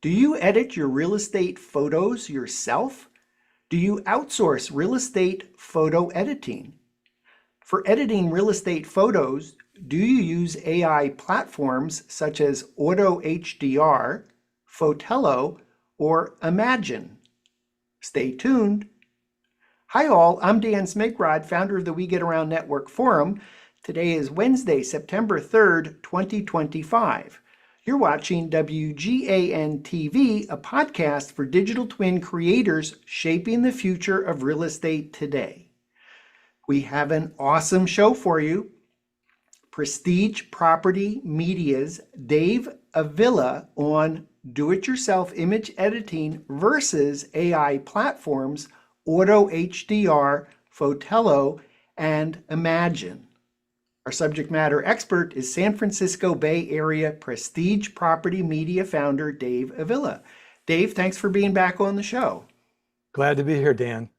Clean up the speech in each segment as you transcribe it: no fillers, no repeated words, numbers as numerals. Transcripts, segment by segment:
Do you edit your real estate photos yourself? Do you outsource real estate photo editing? For editing real estate photos, do you use AI platforms such as AutoHDR, Fotello, or Imagen? Stay tuned. Hi all, I'm Dan Smigrod, founder of the We Get Around Network Forum. Today is Wednesday, September 3rd, 2025. You're watching WGAN-TV, a podcast for digital twin creators shaping the future of real estate today. We have an awesome show for you. Prestige Property Media's Dave Avilla on do-it-yourself image editing versus AI platforms, AutoHDR, Fotello, and Imagen. Our subject matter expert is San Francisco Bay Area Prestige Property Media founder Dave Avilla. Dave, thanks for being back on the show. Glad to be here, Dan.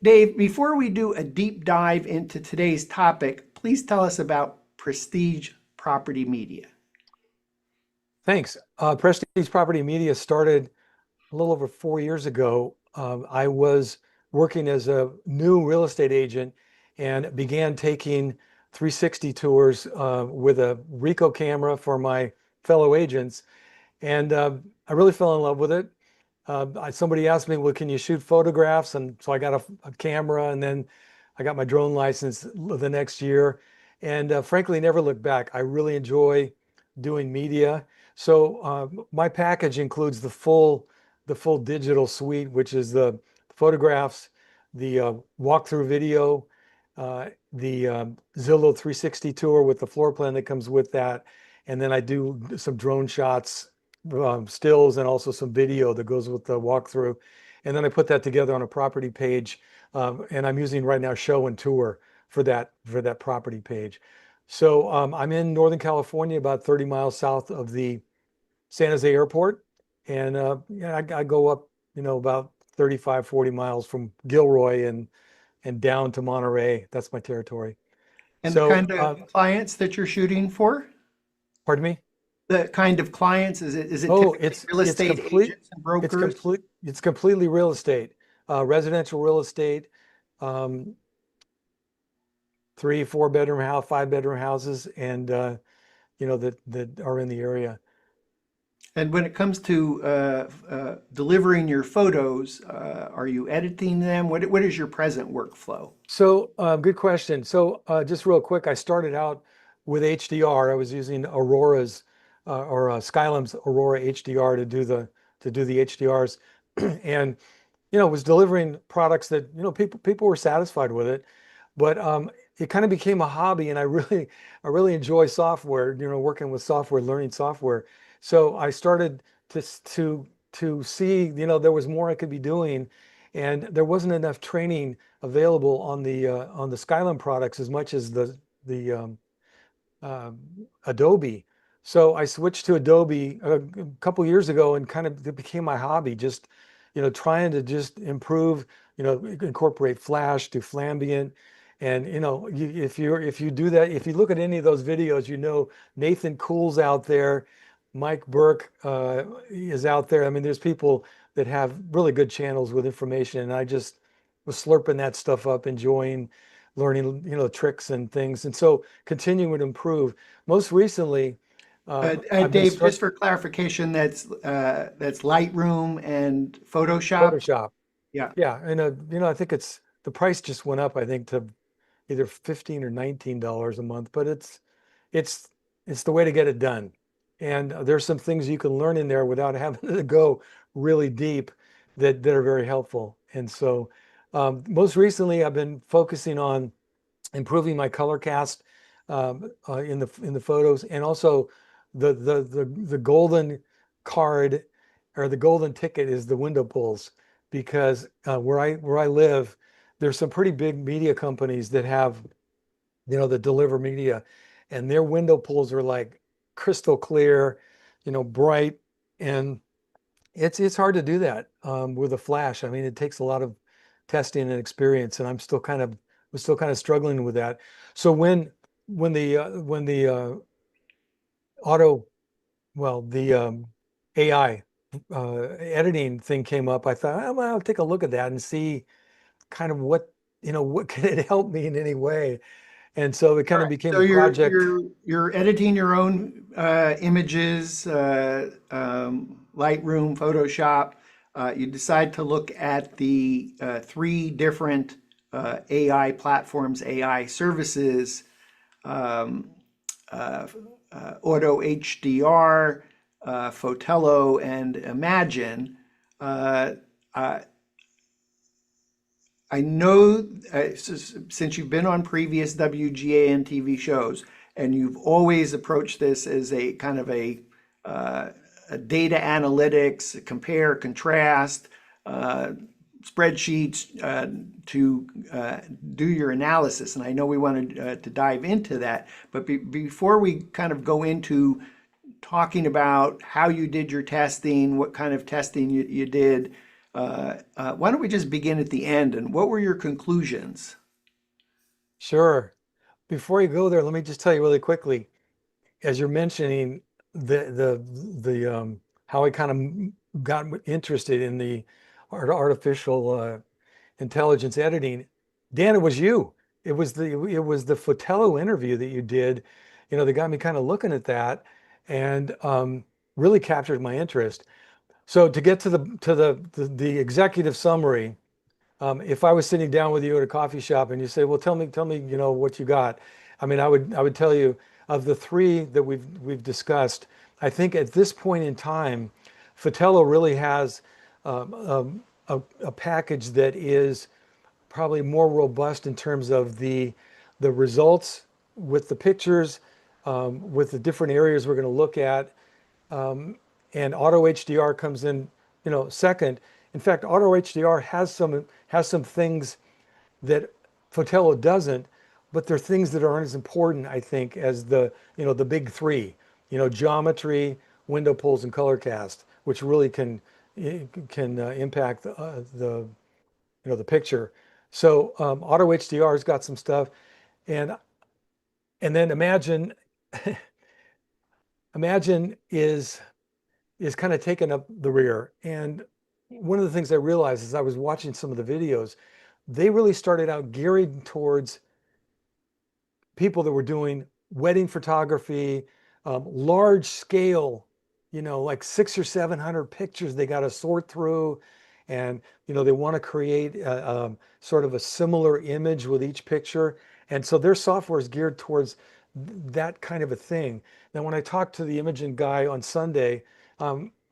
Dave, before we do a deep dive into today's topic, please tell us about Prestige Property Media. Thanks. Prestige Property Media started a little over 4 years ago. I was working as a new real estate agent and began taking 360 tours with a Ricoh camera for my fellow agents. And I really fell in love with it. Somebody asked me, well, can you shoot photographs? And so I got a camera, and then I got my drone license the next year. And frankly, never looked back. I really enjoy doing media. So my package includes the full digital suite, which is the photographs, the walkthrough video, the Zillow 360 tour with the floor plan that comes with that. And then I do some drone shots, stills, and also some video that goes with the walkthrough. And then I put that together on a property page. And I'm using right now Show and Tour for that property page. So I'm in Northern California, about 30 miles south of the San Jose airport. And I go up, about 35, 40 miles from Gilroy and down to Monterey. That's my territory. And the So, kind of clients that you're shooting for? pardon me? The kind of clients, is it Oh, typically real estate agents and brokers? It's completely real estate, residential real estate, 3, 4 bedroom house, 5 bedroom houses, and that are in the area. And when it comes to delivering your photos, are you editing them? What is your present workflow? So, good question. So, just real quick, I started out with HDR. I was using Aurora's or Skylum's Aurora HDR to do the HDRs, and was delivering products that people were satisfied with it, but it kind of became a hobby, and I really enjoy software. Working with software, learning software. So I started to see there was more I could be doing, and there wasn't enough training available on the Skylum products as much as the Adobe. So I switched to Adobe a couple years ago, and kind of it became my hobby, just trying to just improve, incorporate Flash, do Flambient. And if you do that, if you look at any of those videos, Nathan Cool's out there, Mike Burke is out there. I mean, there's people that have really good channels with information, and I just was slurping that stuff up, enjoying learning, tricks and things, and so continuing to improve. Most recently, I've been Dave, just for clarification, that's Lightroom and Photoshop. Photoshop. Yeah. Yeah, and I think the price just went up, I think, to either $15 or $19 a month, but it's the way to get it done. And there's some things you can learn in there without having to go really deep that are very helpful. And so most recently, I've been focusing on improving my color cast in the photos, and also the golden card, or the golden ticket, is the window pulls, because where I live, there's some pretty big media companies that have that deliver media, and their window pulls are like crystal clear, bright, and it's hard to do that with a flash. I mean, it takes a lot of testing and experience, and was still kind of struggling with that. So when the auto, well, the AI editing thing came up, I thought, "Oh, well, I'll take a look at that and see kind of what, what can it help me in any way?" And so it kind of became So a you're project. you're you're editing your own images, Lightroom, Photoshop. You decide to look at the three different AI platforms, AI services, um, uh, Auto HDR, Fotello, and Imagen. Uh, uh, I know since you've been on previous WGAN TV shows, and you've always approached this as a kind of a data analytics, compare, contrast, uh, spreadsheets to do your analysis. And I know we wanted to dive into that, but before we kind of go into talking about how you did your testing, what kind of testing you did. Why don't we just begin at the end and what were your conclusions? Sure. Before you go there, let me just tell you really quickly, as you're mentioning the how I kind of got interested in the artificial intelligence editing. Dan, it was you. It was the Fotello interview that you did, that got me kind of looking at that, and really captured my interest. So to get to the executive summary, if I was sitting down with you at a coffee shop and you say, "Well, tell me, what you got," I mean, I would tell you of the three that we've discussed. I think at this point in time, Fotello really has a package that is probably more robust in terms of the results with the pictures, with the different areas we're going to look at, and Auto HDR comes in, second. In fact, Auto HDR has some things that Fotello doesn't, but they're things that aren't as important, I think, as the big three, geometry, window pulls, and color cast, which really can impact the picture. So Auto HDR's got some stuff, and and then Imagine is kind of taking up the rear. And one of the things I realized as I was watching some of the videos, they really started out geared towards people that were doing wedding photography, large scale, like 600 or 700 pictures they got to sort through. And, they want to create sort of a similar image with each picture. And so their software is geared towards that kind of a thing. Now, when I talked to the Imagen guy on Sunday,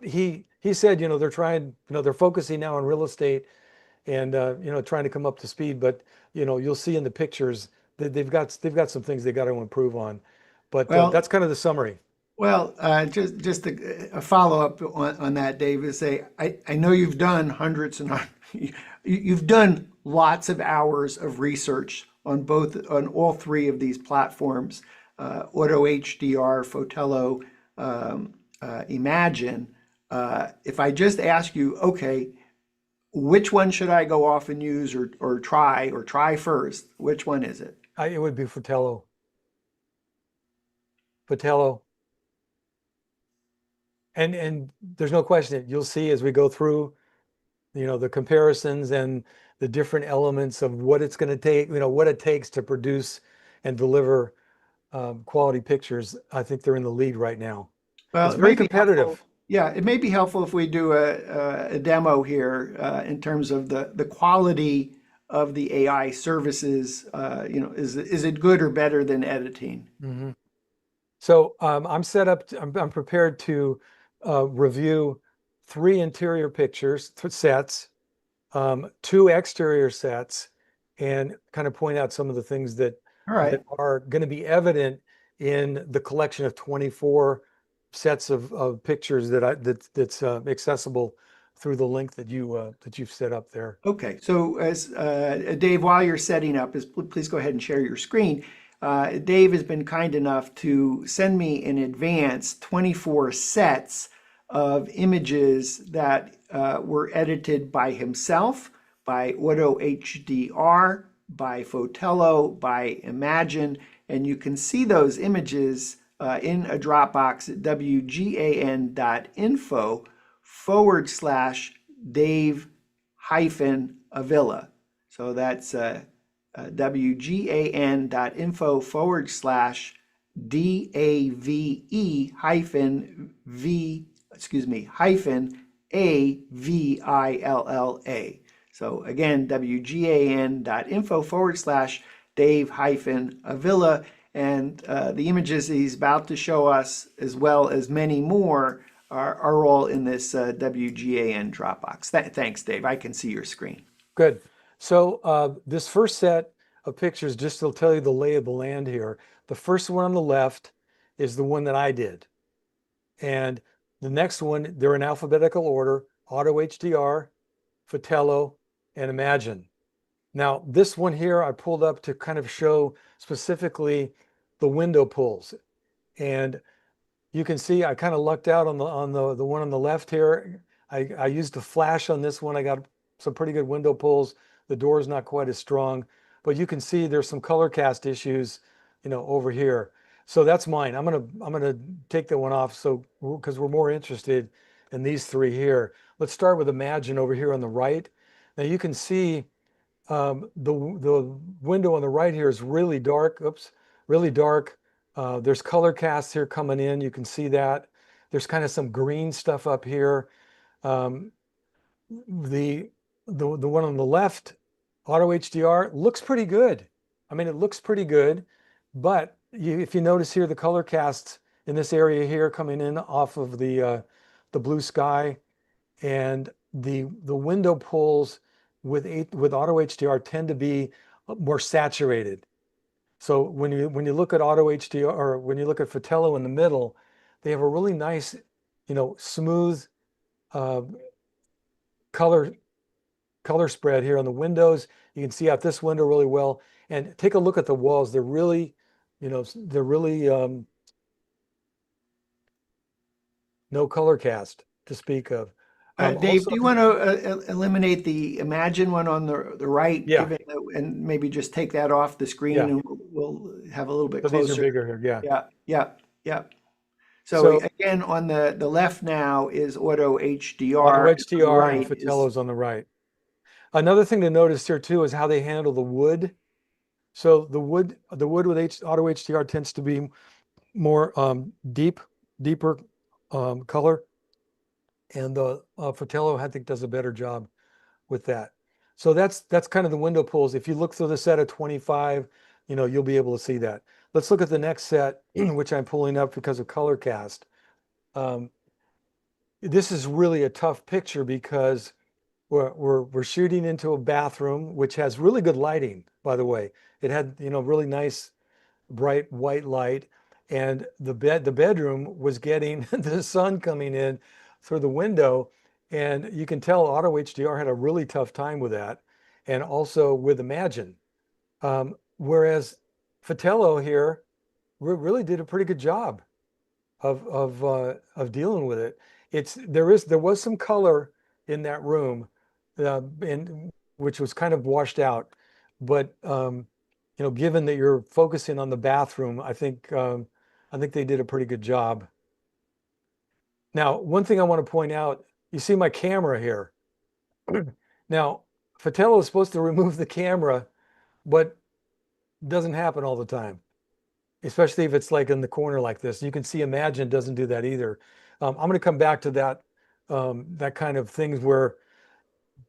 he said, they're focusing now on real estate and trying to come up to speed. But you'll see in the pictures that they've got some things they got to improve on. But Well, that's kind of the summary. just a follow up on that, Dave, is say I know you've done hundreds and you've done lots of hours of research on all three of these platforms, Auto HDR, Fotello, Imagen. If I just ask you, okay, which one should I go off and use or try first? Which one is it? It would be Fotello, and there's no question. You'll see as we go through, the comparisons and the different elements of what it's going to take, what it takes to produce and deliver quality pictures. I think they're in the lead right now. Well, It's it may very be helpful. competitive. Yeah, it may be helpful if we do a demo here in terms of the quality of the AI services. Is it good or better than editing? Mhm. So I'm set up. I'm prepared to review three interior pictures, sets, two exterior sets, and kind of point out some of the things All that right. are going to be evident in the collection of 24 sets of pictures that's accessible through the link that you've set up there. Okay, so as Dave, while you're setting up, please go ahead and share your screen. Dave has been kind enough to send me in advance 24 sets of images that were edited by himself, by Auto HDR, by Fotello, by Imagen, and you can see those images in a Dropbox at wgan.info Dave hyphen Avilla. So that's WGAN.info DAVE hyphen V, excuse me, hyphen AVILLA. So again, WGAN.info Dave hyphen Avilla. And the images he's about to show us, as well as many more, are all in this WGAN Dropbox. Thanks, Dave. I can see your screen. Good. So this first set of pictures, just to tell you the lay of the land here, the first one on the left is the one that I did. And the next one, they're in alphabetical order: AutoHDR, Fotello, and Imagen. Now, this one here I pulled up to kind of show specifically the window pulls. And you can see I kind of lucked out on the one on the left here. I used the flash on this one. I got some pretty good window pulls. The door is not quite as strong, but you can see there's some color cast issues, over here. So that's mine. I'm gonna take that one off. So because we're more interested in these three here. Let's start with Imagen over here on the right. Now you can see the window on the right here is really dark. Oops, really dark. There's color casts here coming in. You can see that. There's kind of some green stuff up here. Um, the one on the left, Auto HDR, looks pretty good. I mean, it looks pretty good, but if you notice here, the color casts in this area here coming in off of the blue sky, and the window pulls with Auto HDR tend to be more saturated. So when you look at Auto HDR, or when you look at Fotello in the middle, they have a really nice, smooth uh, color spread here on the windows. You can see out this window really well. And take a look at the walls. They're really, no color cast to speak of. Dave, Also, do you want to eliminate the Imagen one on the right, yeah, and maybe just take that off the screen, yeah. and we'll have a little bit So these are closer. bigger here, yeah. Yeah, yeah, yeah. So So again, on the left now is Auto Auto HDR, and on the HDR and right is Fotello's on the right. Another thing to notice here too is how they handle the wood. So the wood with Auto HDR tends to be more deeper color, and the Fotello I think does a better job with that. So that's kind of the window pulls. If you look through the set of 25, you'll be able to see that. Let's look at the next set, which I'm pulling up because of color cast. Um, this is really a tough picture because we're shooting into a bathroom, which has really good lighting, by the way. It had, really nice bright white light, and the bedroom was getting the sun coming in through the window, and you can tell Auto HDR had a really tough time with that, and also with Imagen. Whereas Fotello here really did a pretty good job of dealing with it. There was some color in that room, and which was kind of washed out, but given that you're focusing on the bathroom, I think they did a pretty good job. Now, one thing I want to point out, you see my camera here. Now, Fotello is supposed to remove the camera, but it doesn't happen all the time, especially if it's like in the corner like this. You can see Imagen doesn't do that either. I'm going to come back to that kind of things where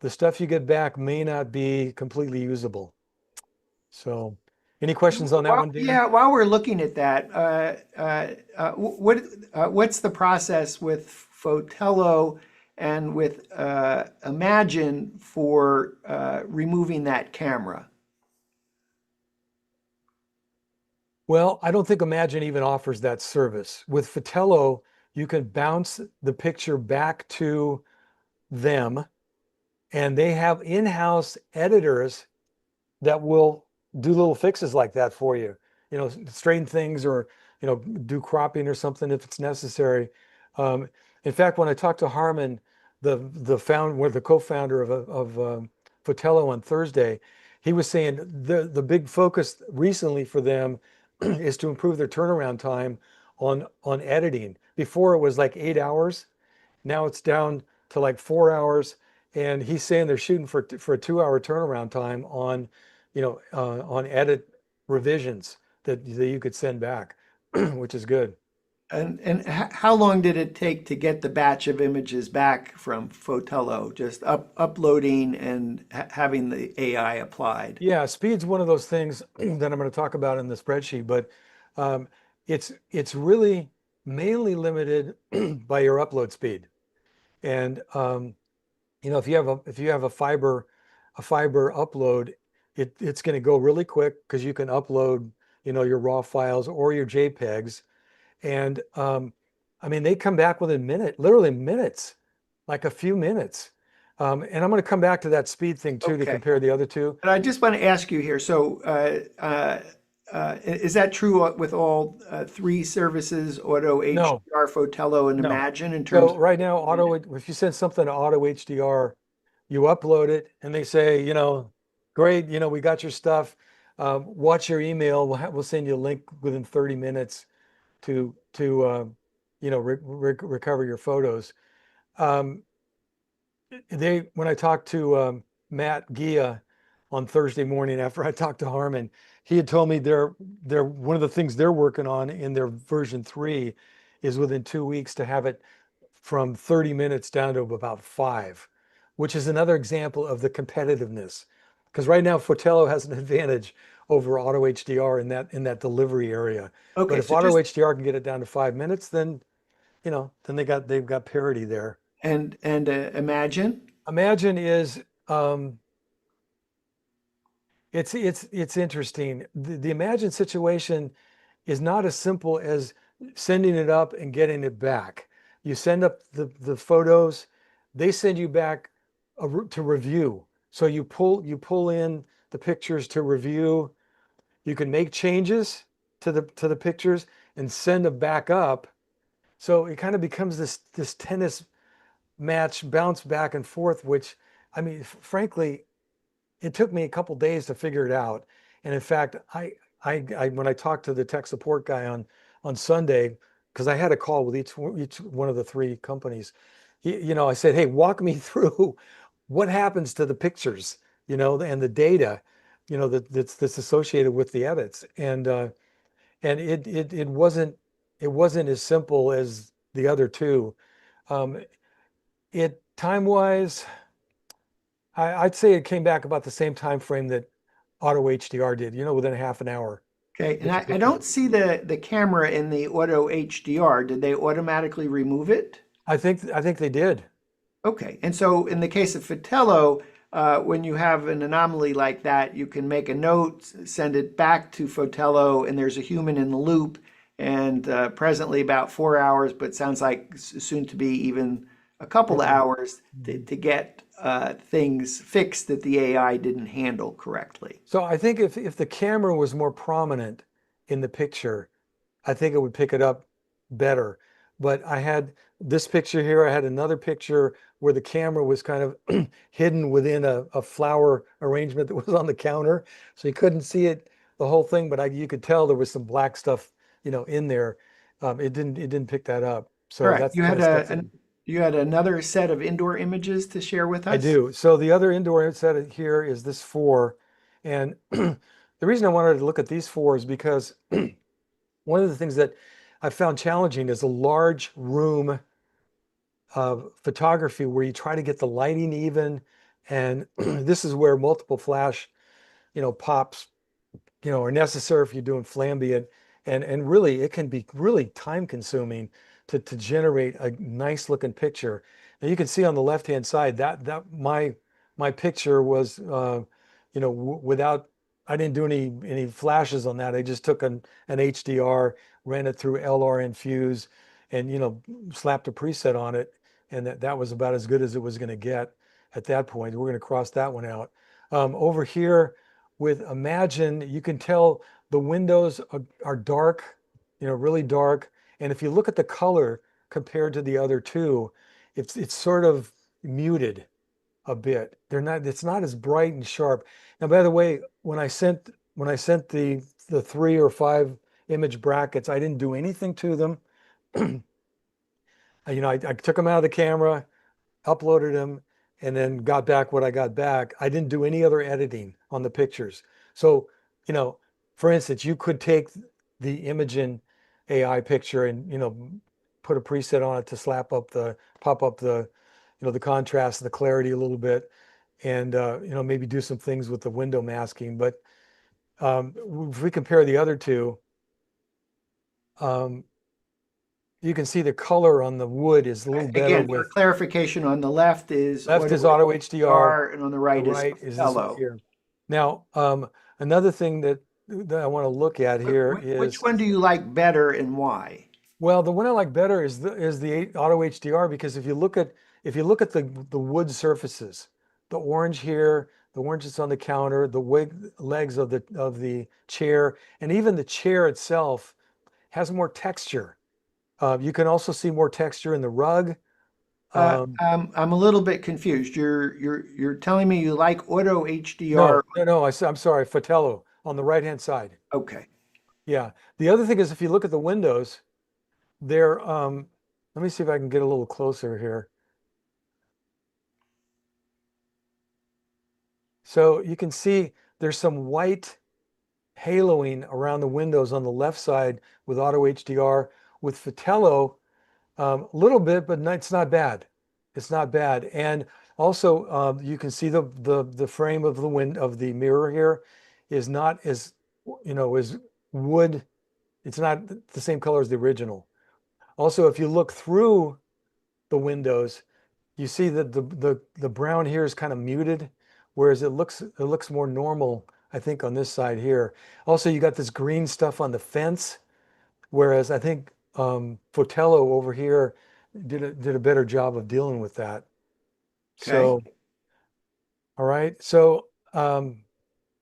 the stuff you get back may not be completely usable. So, any questions on that one, Dan? yeah. While we're looking at that, what's the process with Fotello and with Imagen for removing that camera? Well, I don't think Imagen even offers that service. With Fotello, you can bounce the picture back to them, and they have in-house editors that will do little fixes like that for you. Straighten things, or do cropping or something if it's necessary. Um, in fact, when I talked to Harmon, the co-founder of Fotello on Thursday, he was saying the big focus recently for them is to improve their turnaround time on editing. Before it was like 8 hours, Now it's down to like 4 hours, and he's saying they're shooting for a 2 hour turnaround time on, on edit revisions that you could send back, which is good. And how long did it take to get the batch of images back from Fotello? Just uploading and having the AI applied. Yeah, speed's one of those things that I'm going to talk about in the spreadsheet, but um, it's really mainly limited by your upload speed. And if you have a fiber upload, it's going to go really quick because you can upload your raw files or your JPEGs, and I mean they come back within literally minutes, like a few minutes. And I'm going to come back to that speed thing too to Okay. compare the other two. But I just want to ask you here. So, is that true with all three services, Auto, No, HDR, Fotello, and no. Imagen, in terms So of right now, if you send something to Auto HDR, you upload it and they say, great, we got your stuff. Watch your email. We'll send you a link within 30 minutes to recover your photos. Um, when I talked to Matt Gia on Thursday morning after I talked to Harmon, he had told me they're one of the things they're working on in their version 3 is within 2 weeks to have it from 30 minutes down to about 5, which is another example of the competitiveness. Because right now Fotello has an advantage over Auto HDR in that delivery area. But okay, if so Auto just HDR can get it down to 5 minutes, then they've got parity there. and Imagen. Imagine is it's interesting. The Imagine situation is not as simple as sending it up and getting it back. You send up the photos, they send you back to review. So you pull in the pictures to review. You can make changes to the pictures and send them back up. So it kind of becomes this tennis match, bounce back and forth, which I mean, frankly, it took me a couple days to figure it out. And in fact, I when I talked to the tech support guy on Sunday, because I had a call with each one of the three companies, I said, hey, walk me through what happens to the pictures, and the data, that's associated with the edits. And it wasn't as simple as the other two. Um, it time wise. I'd say it came back about the same time frame that Auto HDR did, within a half an hour, Okay, and get your I pictures. don't see the camera in the Auto HDR. Did they automatically remove it? I think they did. Okay, and so in the case of Fotello, when you have an anomaly like that, you can make a note, send it back to Fotello, and there's a human in the loop. And presently about 4 hours, but sounds like soon to be even a couple of Quicker. hours Mhm. to get things fixed that the AI didn't handle correctly. So I think if the camera was more prominent in the picture, I think it would pick it up better. But I had this picture here. I had another picture where the camera was kind of hidden within a flower arrangement that was on the counter. So you couldn't see the whole thing, but you could tell there was some black stuff, in there. It didn't pick that up. All So right, that's that's it. you had another set of indoor images to share with I us? do. So the other indoor set here is this four. And the reason I wanted to look at these four is because one of the things that I found challenging is a large room photography where you try to get the lighting even. And this is where multiple flash, pops, are necessary if you're doing flambient. And really, it can be really time consuming to generate a nice looking picture. Now you can see on the left hand side that my picture was, without, I didn't do any flashes on that. I just took an HDR, ran it through LR Infuse, and slapped a preset on it, and that was about as good as it was going to get at that point. We're going to cross that one out. Over here with Imagen, you can tell the windows are dark, really dark. And if you look at the color compared to the other two, it's sort of muted a bit. It's not as bright and sharp. Now, by the way, when I sent the 3 or 5 image brackets, I didn't do anything to them. I took them out of the camera, uploaded them, and then got back what I got back. I didn't do any other editing on the pictures. So, you know, for instance, you could take the Imagen AI picture and, put a preset on it to pop up the contrast and the clarity a little bit, and, maybe do some things with the window masking. But if we compare the other two, um, you can see the color on the wood is a little better Again, for with clarification, on the left is left is AutoHDR auto HDR, and on the the right is right is this one Fotello. here. Now, another thing that I want to look at here Which is, one do you like better and why? well, the one I like better is the auto HDR, because if you look at the wood surfaces, the orange here, the orange that's on the counter, the legs of the chair, and even the chair itself has more texture. You can also see more texture in the rug. Um, I'm a little bit confused. You're telling me you like Auto HDR? no, no, no. I'm sorry, Fotello on the right-hand side. Okay, Yeah. The other thing is, if you look at the windows, they're let me see if I can get a little closer here. So you can see there's some white haloing around the windows on the left side with auto HDR. With Fotello, a little bit, but it's not bad. It's not bad. And also, you can see the frame of the mirror here is not as, as wood. It's not the same color as the original. Also, if you look through the windows, you see that the brown here is kind of muted, whereas it looks more normal, I think, on this side here. Also, you got this green stuff on the fence, whereas I think Fotello over here did a better job of dealing with that. okay, So, all right. So I'm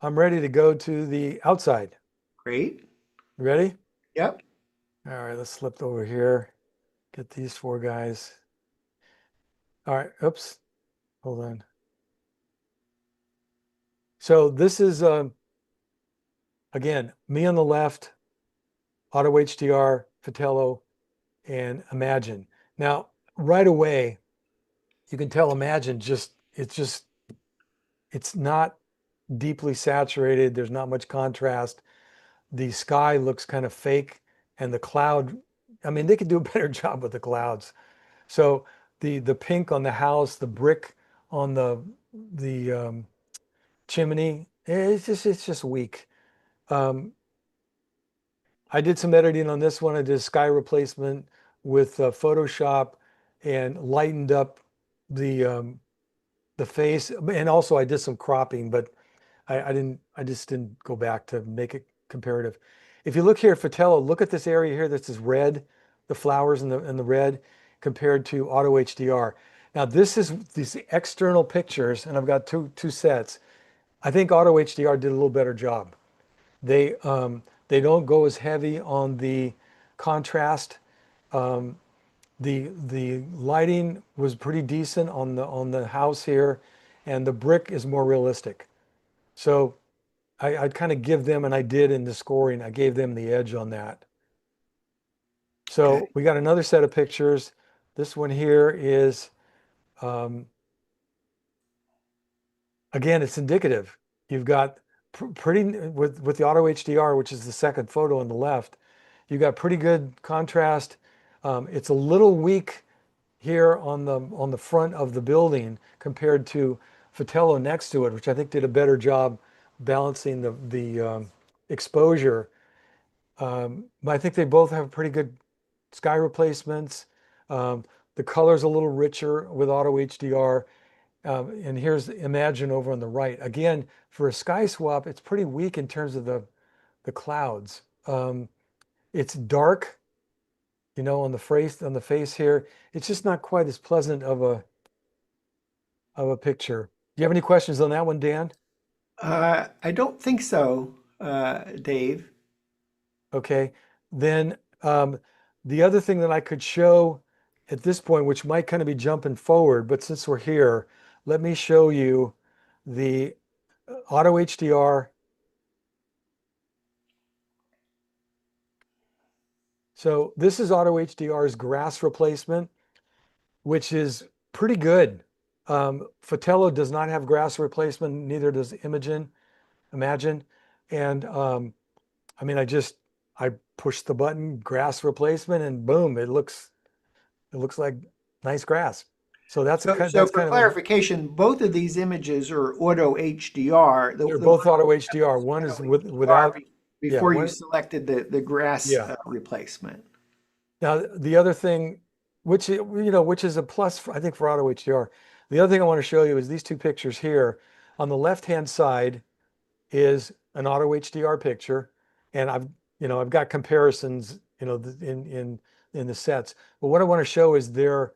ready to go to the outside. great. You ready? Yep, All right, let's slip over here. Get these four guys. All right. Oops. Hold on. So this is again me on the left, Auto HDR, Fotello, and Imagen. Now, right away, you can tell Imagen it's not deeply saturated. There's not much contrast. The sky looks kind of fake, and the cloud, I mean, they could do a better job with the clouds. So the pink on the house, the brick on the chimney, it's just weak. Um, I did some editing on this one. I did a sky replacement with Photoshop and lightened up the face, and also I did some cropping, but I just didn't go back to make it comparative. If you look here at Fotello, look at this area here that's this red, the flowers and the red compared to Auto HDR. Now this is these external pictures, and I've got two sets. I think Auto HDR did a little better job. They don't go as heavy on the contrast. Um, the lighting was pretty decent on the house here, and the brick is more realistic. So I'd kind of give them, and I did in the scoring, I gave them the edge on that. okay. So we got another set of pictures. This one here is, um, again, it's indicative. You've got pretty, with the Auto HDR, which is the second photo on the left, you got pretty good contrast. It's a little weak here on the front of the building compared to Fotello next to it, which I think did a better job balancing the exposure. But I think they both have pretty good sky replacements. Um, the color's a little richer with Auto HDR. And here's Imagen over on the right. Again, for a sky swap, it's pretty weak in terms of the clouds. It's dark, on the face here. It's just not quite as pleasant of a picture. Do you have any questions on that one, Dan? I don't think so, Dave. Okay. Then the other thing that I could show at this point, which might kind of be jumping forward, but since we're here, let me show you the Auto HDR. So this is Auto HDR's grass replacement. which is pretty good. Fotello does not have grass replacement, neither does Imagen. And I mean, I push the button, grass replacement, and boom, it looks like nice grass. So So that's for kind of a clarification, both of these images are auto HDR. they're The one both on auto the left HDR. is One auto is HDR without, yeah, before you one, selected the grass yeah. replacement. Now the other thing, which is a plus, I think, for auto HDR. The other thing I want to show you is these two pictures here. On the left-hand side is an auto HDR picture, and I've got comparisons, in the sets. But what I want to show is their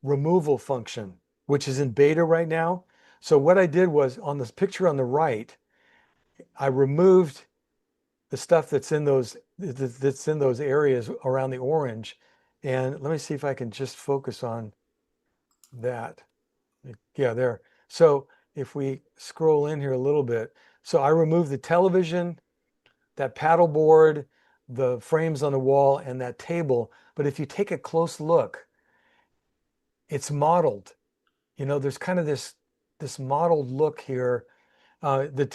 removal function, which is in beta right now. So what I did was on this picture on the right, I removed the stuff that's in those areas around the orange. And let me see if I can just focus on that. Yeah, there. So if we scroll in here a little bit, so I removed the television, that paddle board, the frames on the wall, and that table. But if you take a close look, it's modeled. There's kind of this modeled look here. The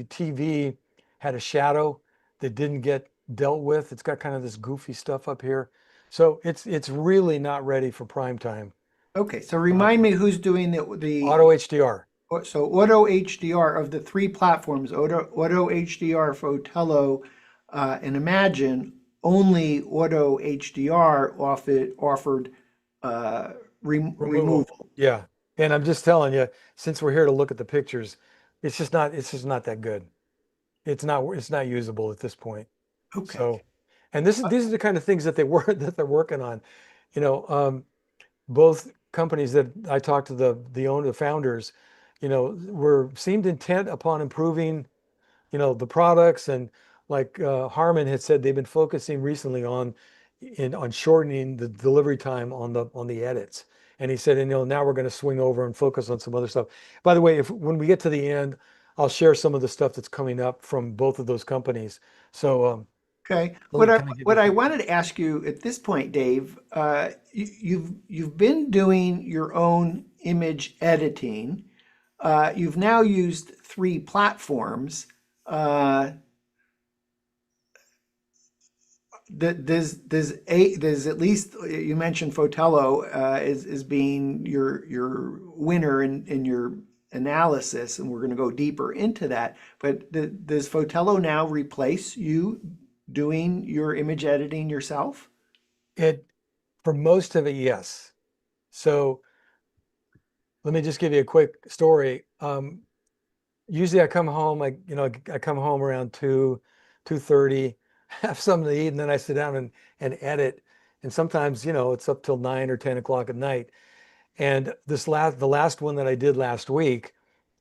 TV had a shadow that didn't get dealt with. It's got kind of this goofy stuff up here. So it's really not ready for prime time. Okay, so Uh, remind me who's doing the Auto HDR. so Auto HDR of the three platforms, Auto HDR, Fotello, and Imagine. Only Auto HDR offered Removal. removal. Yeah. And I'm just telling you, since we're here to look at the pictures, it's just not that good. It's not usable at this point. Okay. So, and these are the kind of things that they're working on. You know, both companies that I talked to, the founders, seemed intent upon improving, the products. And like Harman had said, they've been focusing recently on shortening the delivery time on the edits. And he said, and now we're going to swing over and focus on some other stuff. By the way, if when we get to the end, I'll share some of the stuff that's coming up from both of those companies. So Okay. let me kind of give you What a I quick. wanted to ask you at this point, Dave, you've been doing your own image editing. You've now used three platforms. Uh, does at least you mentioned Fotello is being your winner in your analysis, and we're going to go deeper into that. But does Fotello now replace you doing your image editing yourself? It For most of it, yes. So let me just give you a quick story. Usually I come home, I come home around 2:30, have something to eat, and then I sit down and edit. And sometimes, it's up till 9 or 10 o'clock at night. And the last one that I did last week,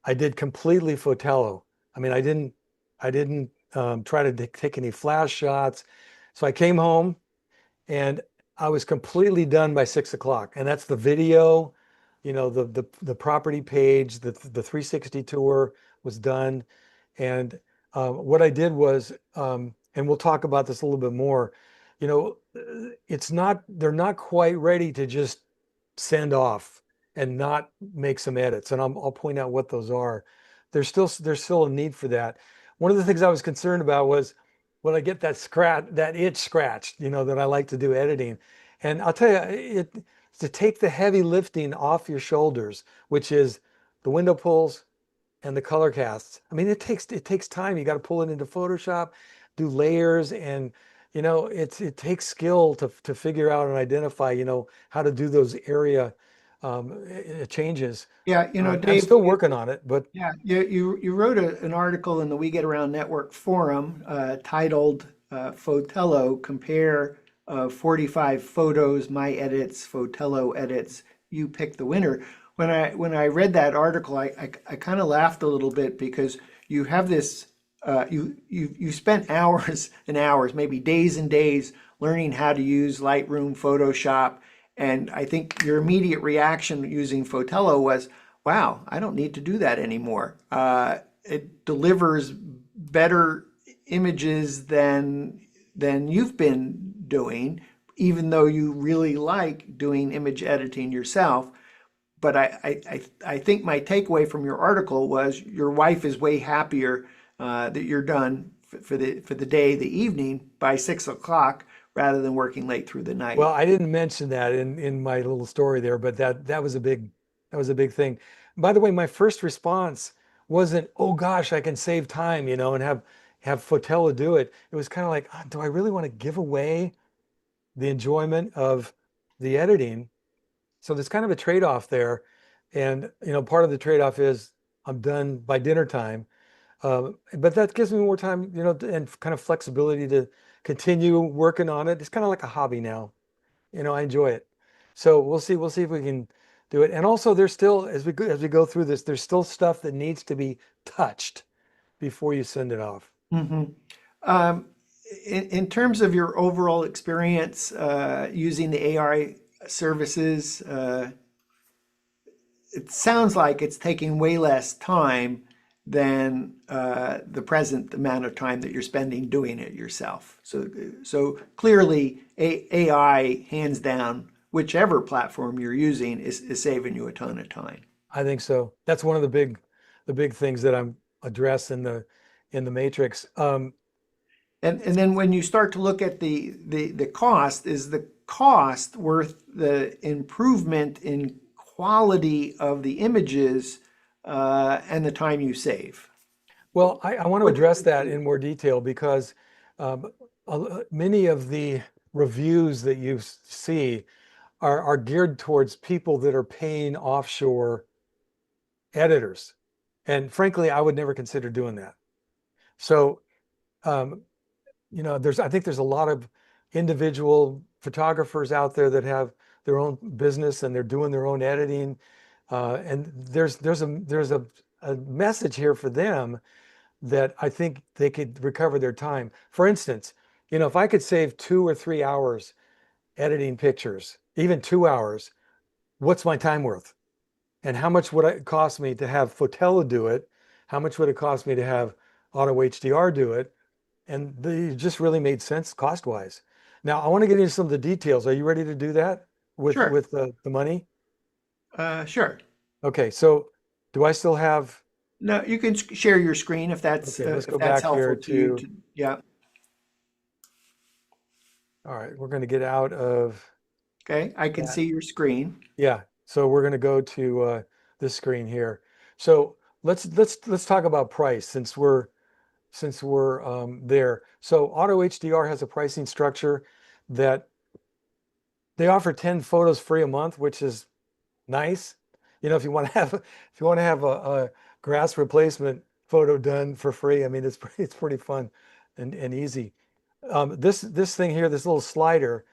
I did completely Fotello. I mean, I didn't try to take any flash shots. So I came home and I was completely done by 6 o'clock. And that's the video, the property page, the 360 tour was done. And what I did was, and we'll talk about this a little bit more, they're not quite ready to just send off and not make some edits. And I'll point out what those are. There's still a need for that. One of the things I was concerned about was when I get that itch scratched, that I like to do editing. And I'll tell you, to take the heavy lifting off your shoulders, which is the window pulls and the color casts. I mean, it takes time. You got to pull it into Photoshop, do layers, and it takes skill to figure out and identify, how to do those area changes. Yeah, I'm Dave, still working on it, but yeah, you wrote an article in the We Get Around Network forum titled Fotello Compare 45 Photos, My Edits, Fotello Edits, You Pick the Winner. When I read that article, I kind of laughed a little bit because you have this you spent hours and hours, maybe days and days, learning how to use Lightroom, Photoshop, and I think your immediate reaction using Fotello was, wow, I don't need to do that anymore. It delivers better images than you've been doing. even though you really like doing image editing yourself. But I think my takeaway from your article was your wife is way happier that you're done for the day, the evening by 6 o'clock rather than working late through the Well, night. I didn't mention that in my little story there, but that was a big thing. By the way, my first response wasn't, "Oh gosh, I can save time, and have Fotello do it." It was kind of like, "Ah, do I really want to give away the enjoyment of the editing?" So there's kind of a trade-off there, and part of the trade-off is I'm done by dinner time, but that gives me more time, and kind of flexibility to continue working on it. It's kind of like a hobby now. I enjoy it. So we'll see if we can do it. And also there's still, as we go through this, there's still stuff that needs to be touched before you send it off. Hmm. Um, in terms of your overall experience using the AI services, it sounds like it's taking way less time than the present amount of time that you're spending doing it yourself. So clearly, AI, hands down, whichever platform you're using, is saving you a ton of time. I think so. That's one of the big things that I'm address in the matrix. And then when you start to look at the cost, is the cost worth the improvement in quality of the images and the time you save? Well, I want to What? address that in more detail because um, many of the reviews that you see are geared towards people that are paying offshore editors. And frankly, I would never consider doing that. So, um, I think there's a lot of individual photographers out there that have their own business and they're doing their own editing. And there's a message here for them that I think they could recover their time. For instance, if I could save 2 or 3 hours editing pictures, even 2 hours, what's my time worth? And how much would it cost me to have Fotello do it? How much would it cost me to have Auto HDR do it? And they just really made sense cost wise. Now I want to get into some of the details. Are you ready to do that with Sure. the money? Sure. Okay, so do I still have? No, you can share your screen Okay, let's if go that's back helpful here to you. to. Yeah. All right, we're going to get out of Okay. I can that. see your screen. Yeah, so we're going to go to this screen here. So let's talk about price since we're there. So Auto HDR has a pricing structure that they offer 10 photos free a month, which is nice. If you want to have a grass replacement photo done for free, I mean it's pretty fun and easy. This thing here, this little slider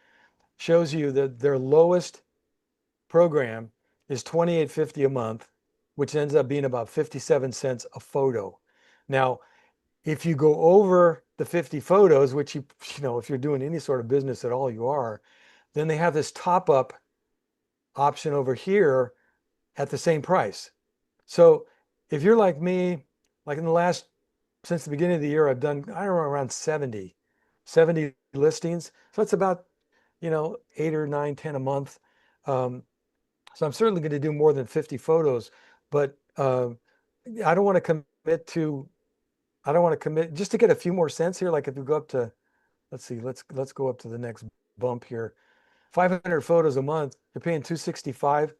shows you that their lowest program is 28.50 a month, which ends up being about 57 cents a photo. Now, if you go over the 50 photos, which if you're doing any sort of business at all, you are, then they have this top up option over here at the same price. So if you're like me, like since the beginning of the year, I've done, I don't know, around 70 listings. So it's about, 8 or 9, 10 a month. Um, so I'm certainly going to do more than 50 photos, but I don't want to commit to, I don't want to commit just to get a few more cents here. Like if we go up to, let's see, let's go up to the next bump here. 500 photos a month, you're paying 265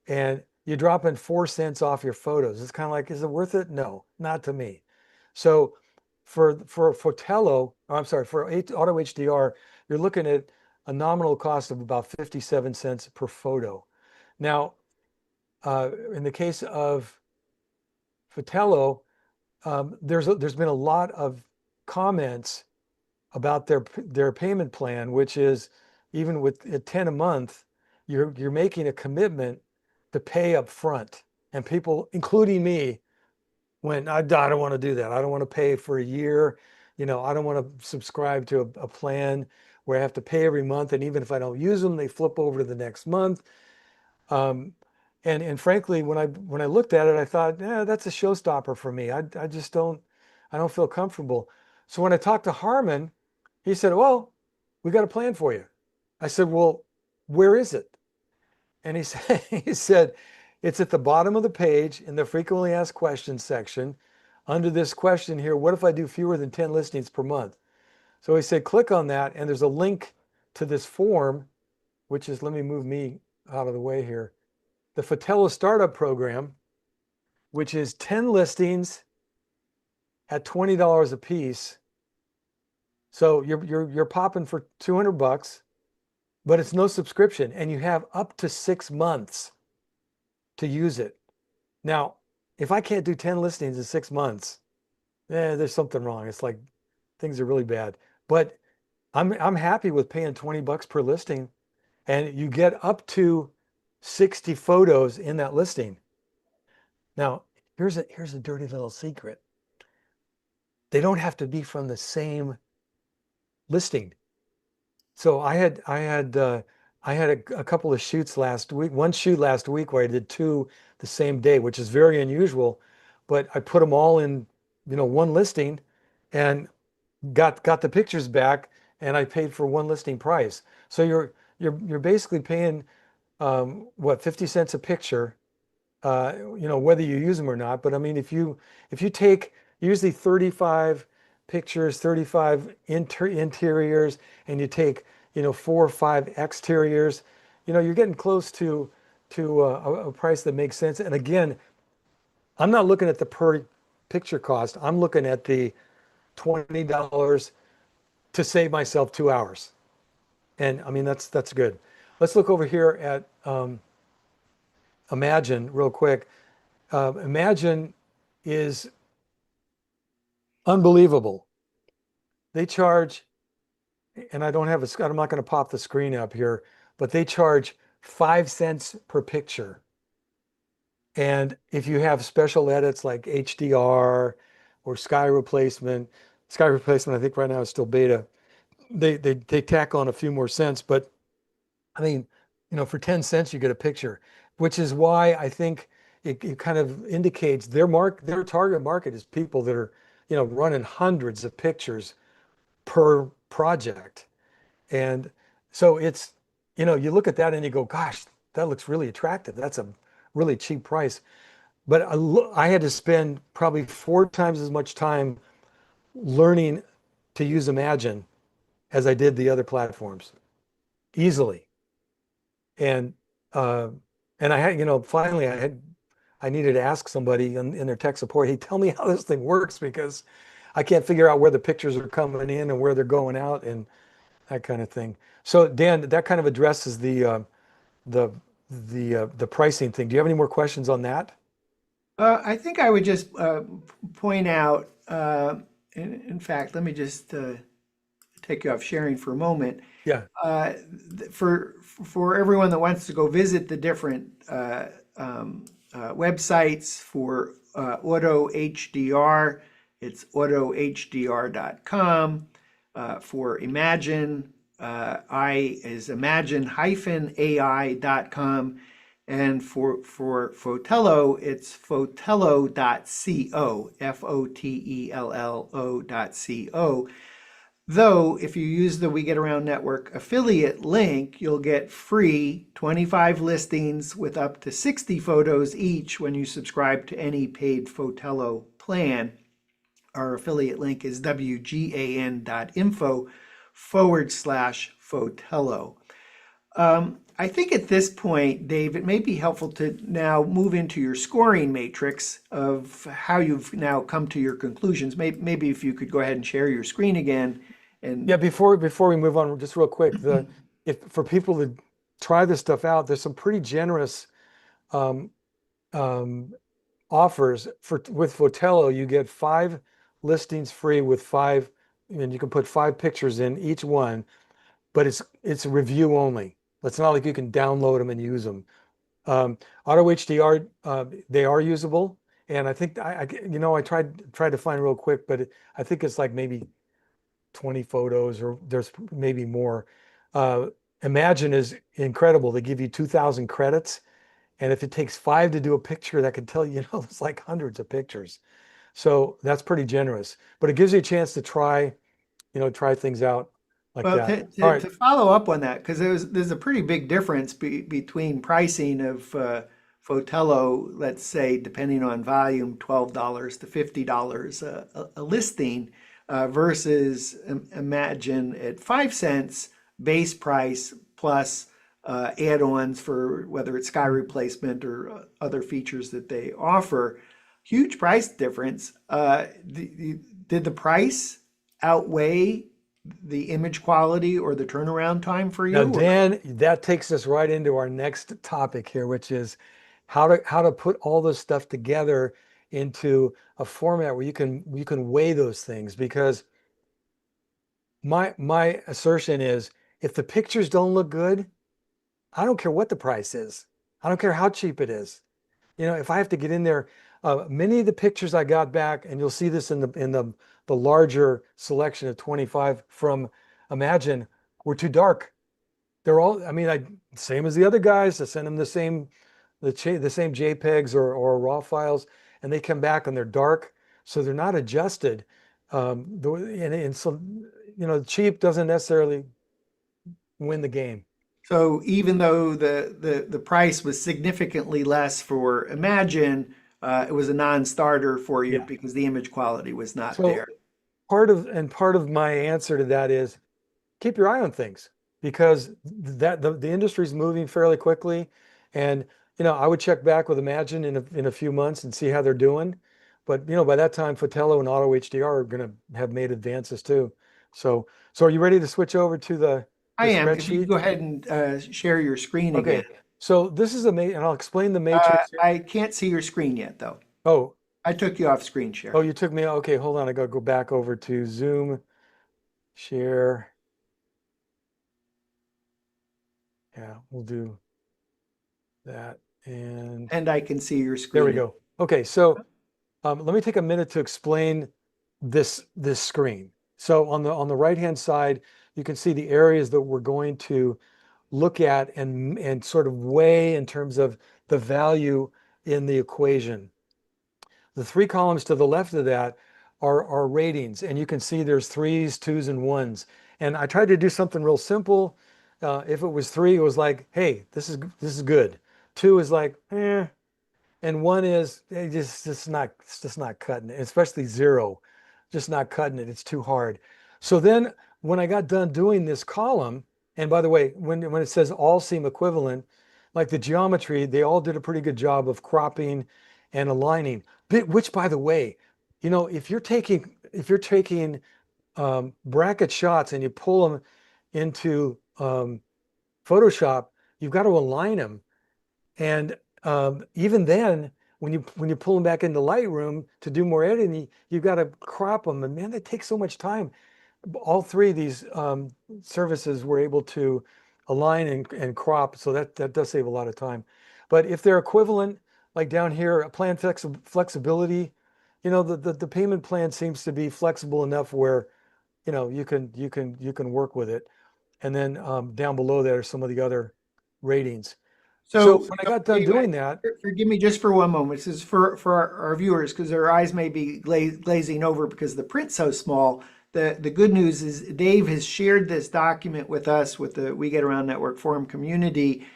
and you're dropping 4 cents off your photos. It's kind of like, is it worth it? No, not to me. So for Fotello, I'm sorry, for Auto HDR, you're looking at a nominal cost of about 57 cents per photo. Now, in the case of Fotello, there's been a lot of comments about their payment plan, which is even with at 10 a month, you're making a commitment to pay up front. And people, including me, went, I don't want to do that. I don't want to pay for a year. I don't want to subscribe to a plan where I have to pay every month. And even if I don't use them, they flip over to the next month. Um, and frankly, when I looked at it, I thought, yeah, that's a showstopper for me. I just I don't feel comfortable. So when I talked to Harmon, he said, well, we got a plan for you. I said, well, where is it? And he said, he said, it's at the bottom of the page in the frequently asked questions section. Under this question here, what if I do fewer than 10 listings per month? So he said, click on that, and there's a link to this form, which is, let me move me out of the way here. The Fotello Startup Program, which is 10 listings at $20 a piece. So you're popping for 200 bucks, but it's no subscription, and you have up to 6 months to use it. Now, if I can't do 10 listings in 6 months, there's something wrong. It's like things are really bad. But I'm happy with paying 20 bucks per listing, and you get up to 60 photos in that listing. Now, here's a dirty little secret. They don't have to be from the same listing. So I had a couple of shoots last week. One shoot last week where I did two the same day, which is very unusual. But I put them all in, one listing, and got the pictures back, and I paid for one listing price. So you're basically paying what, 50 cents a picture, whether you use them or not. But I mean, if you take usually 35 pictures, 35 interiors, and you take, 4 or 5 exteriors, you're getting close to a price that makes sense. And again, I'm not looking at the per picture cost. I'm looking at the $20 to save myself 2 hours. And I mean, that's good. Let's look over here at Imagen real quick. Imagen is unbelievable. They charge, and I don't have I'm not going to pop the screen up here, but they charge 5 cents per picture. And if you have special edits like HDR or sky replacement, I think right now is still beta. They tack on a few more cents, but I mean, for 10 cents you get a picture, which is why I think it kind of indicates their target market is people that are, running hundreds of pictures per project. And so it's, you look at that and you go, gosh, that looks really attractive. That's a really cheap price. But I had to spend probably 4 times as much time learning to use Imagen as I did the other platforms easily. And uh, and I had, finally I needed to ask somebody in their tech support, hey, tell me how this thing works, because I can't figure out where the pictures are coming in and where they're going out and that kind of thing. So Dan, that kind of addresses the the pricing thing. Do you have any more questions on that? I think I would just point out, in fact, let me just take you off sharing for a moment. Yeah. For everyone that wants to go visit the different websites for AutoHDR, it's autohdr.com. For Imagen, I is Imagen-AI.com. And for Fotello, it's fotello.co, Fotello.co. Though, if you use the We Get Around Network affiliate link, you'll get free 25 listings with up to 60 photos each when you subscribe to any paid Fotello plan. Our affiliate link is wgan.info/Fotello. I think at this point, Dave, it may be helpful to now move into your scoring matrix of how you've now come to your conclusions. Maybe if you could go ahead and share your screen again. And Yeah, before we move on, just real quick, if for people to try this stuff out, there's some pretty generous um, um, offers with Fotello. You get 5 listings free with five, and you can put 5 pictures in each one, but it's a review only. It's not like you can download them and use them. Um, Auto HDR, they are usable, and I think I tried to find real quick, but I think it's like maybe 20 photos, or there's maybe more. Uh, Imagen is incredible. They give you 2,000 credits. And if it takes 5 to do a picture, that could tell you, it's like hundreds of pictures. So that's pretty generous. But it gives you a chance to try things out like Well, that. All right. to follow up on that, because there's a pretty big difference between pricing of Fotello, let's say, depending on volume, $12 to $50 a listing, versus Imagen at 5 cents base price plus add-ons for whether it's sky replacement or other features that they offer. Huge price difference. Did the price outweigh the image quality or the turnaround time for Now, you? Or Dan, that takes us right into our next topic here, which is how to put all this stuff together into a format where you can weigh those things. Because my assertion is, if the pictures don't look good, I don't care what the price is. I don't care how cheap it is. If I have to get in there, many of the pictures I got back, and you'll see this in the larger selection of 25 from Imagen, were too dark. They're all, I mean, same as the other guys. I send them the same JPEGs or RAW files, and they come back and they're dark, so they're not adjusted. And so, cheap doesn't necessarily win the game. so even though the price was significantly less for Imagine, it was a non-starter for you Yeah. because the image quality was not there. So part of my answer to that is, keep your eye on things, because the industry is moving fairly quickly. And I would check back with Imagine in a few months and see how they're doing. But by that time, Fotello and AutoHDR are going to have made advances too. So are you ready to switch over to I the am. If you could spreadsheet? go ahead and share your screen again. Okay. So this is and I'll explain the matrix here. I can't see your screen yet, though. Oh, I took you off screen oh, share. you took me. Okay, hold on. I gotta go back over to Zoom, share. Yeah, we'll do that. And And I can see your there we screen. go. Okay, so let me take a minute to explain this screen. So on the right-hand side, you can see the areas that we're going to look at and sort of weigh in terms of the value in the equation. The three columns to the left of that are ratings, and you can see there's threes, twos, and ones. And I tried to do something real simple. If it was three, it was like, hey, this is good. Two is like, eh, and one is it's just not cutting it, especially zero, just not cutting it. It's too hard. So then when I got done doing this column, and by the way, when it says all seem equivalent, like the geometry, they all did a pretty good job of cropping and aligning. Which, by the way, if you're taking bracket shots and you pull them into Photoshop, you've got to align them. And even then, when you pull them back into Lightroom to do more editing, you've got to crop them. And man, that takes so much time. All three of these services were able to align and crop, so that does save a lot of time. But if they're equivalent, like down here, a plan flexibility, the payment plan seems to be flexible enough where you can work with it. And then down below there are some of the other ratings. So So, when I got done Dave, doing that, forgive me just for one moment. This is for our viewers because their eyes may be glazing over because the print's so small. The good news is Dave has shared this document with us with the We Get Around Network Forum community.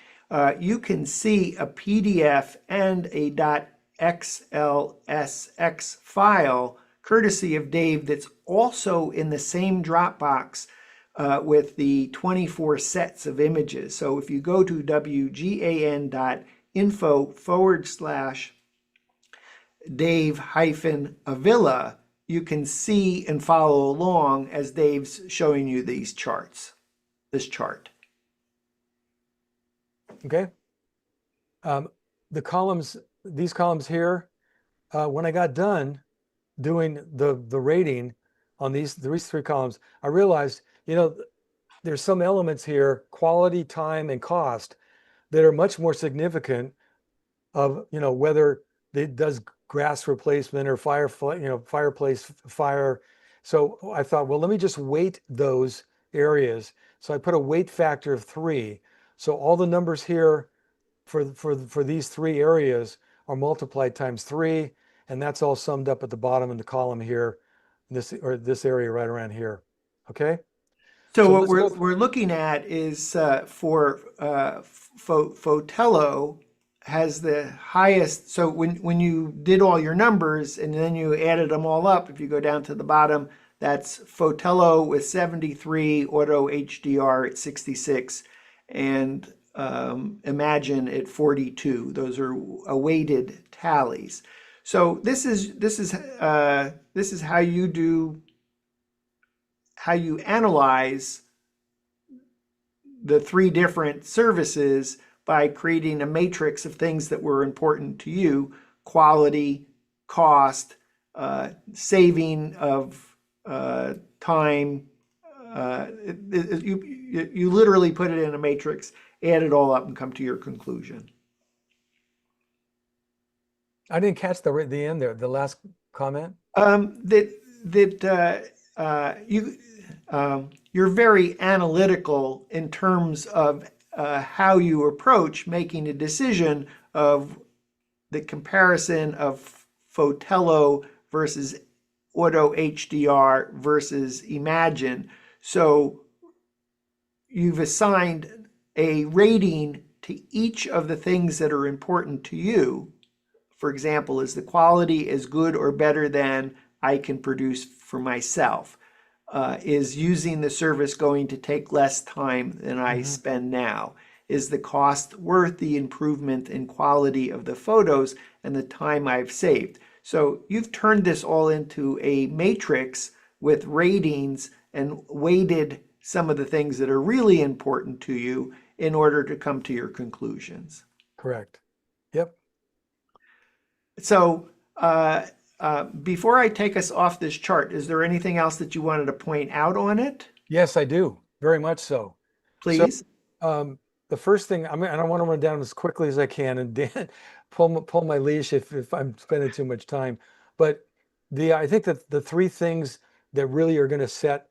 You can see a PDF and a .xlsx file courtesy of Dave that's also in the same Dropbox with the 24 sets of images. So if you go to wgan.info/Dave-Avilla, you can see and follow along as Dave's showing you these charts, this chart. okay, um, these columns here, when I got done doing the rating on these three columns, I realized, there's some elements here, quality, time, and cost, that are much more significant of, whether it does grass replacement or fireplace fire. So I thought, well, let me just weight those areas. So I put a weight factor of 3. So all the numbers here for these three areas are multiplied times 3, and that's all summed up at the bottom in the column here, this area right around here. Okay. So So what let's we're go. we're looking at is for Fotello has the highest. So when you did all your numbers and then you added them all up, if you go down to the bottom, that's Fotello with 73, Auto HDR at 66, and Imagen at 42. Those are weighted tallies. So this is how you analyze the three different services by creating a matrix of things that were important to you: quality, cost, saving of time. You literally put it in a matrix, add it all up, and come to your conclusion. I didn't catch the end there, the last comment. You're very analytical in terms of how you approach making a decision of the comparison of Fotello versus Auto HDR versus Imagen. So you've assigned a rating to each of the things that are important to you. For example, is the quality as good or better than I can produce for myself? Is using the service going to take less time than I Hmm. spend now? Is the cost worth the improvement in quality of the photos and the time I've saved? So you've turned this all into a matrix with ratings and weighted some of the things that are really important to you in order to come to your conclusions. Correct. Yep. So, before I take us off this chart, is there anything else that you wanted to point out on it, Yes, I do. Very much so. So please? um, the first thing, I don't want to run down as quickly as I can, and Dan, pull my leash if I'm spending too much time. But I think that the three things that really are going to set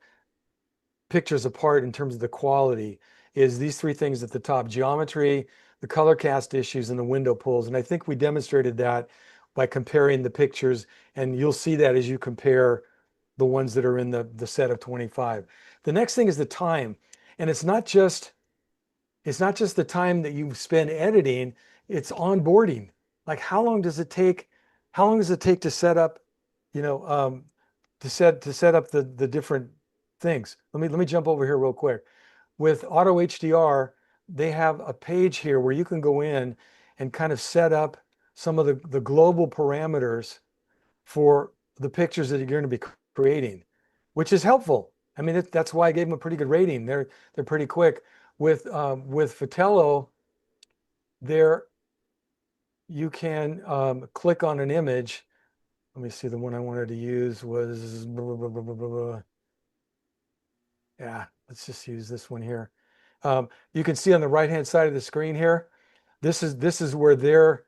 pictures apart in terms of the quality is these three things at the top: geometry, the color cast issues, and the window pulls. And I think we demonstrated that by comparing the pictures, and you'll see that as you compare the ones that are in the set of 25. The next thing is the time. And it's not just the time that you spend editing, it's onboarding. Like how long does it take to set up, you know, to set up the different things. Let me jump over here real quick. With Auto HDR, they have a page here where you can go in and kind of set up some of the global parameters for the pictures that you're going to be creating, which is helpful. I mean, that's why I gave them a pretty good rating. They're pretty quick. With Fotello, there you can click on an image. Let me see. The one I wanted to use was blah, blah, blah, blah, blah, blah. Yeah, let's just use this one here. You can see on the right-hand side of the screen here, this is where their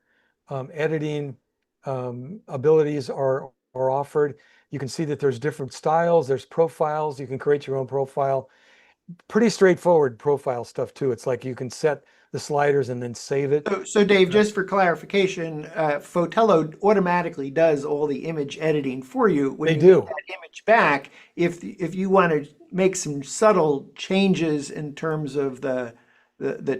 editing abilities are offered. You can see that there's different styles, there's profiles, you can create your own profile. Pretty straightforward profile stuff too. It's like you can set the sliders and then save it. So Dave, just for clarification, Fotello automatically does all the image editing for you. When They you get do. that image back, if you want to make some subtle changes in terms of the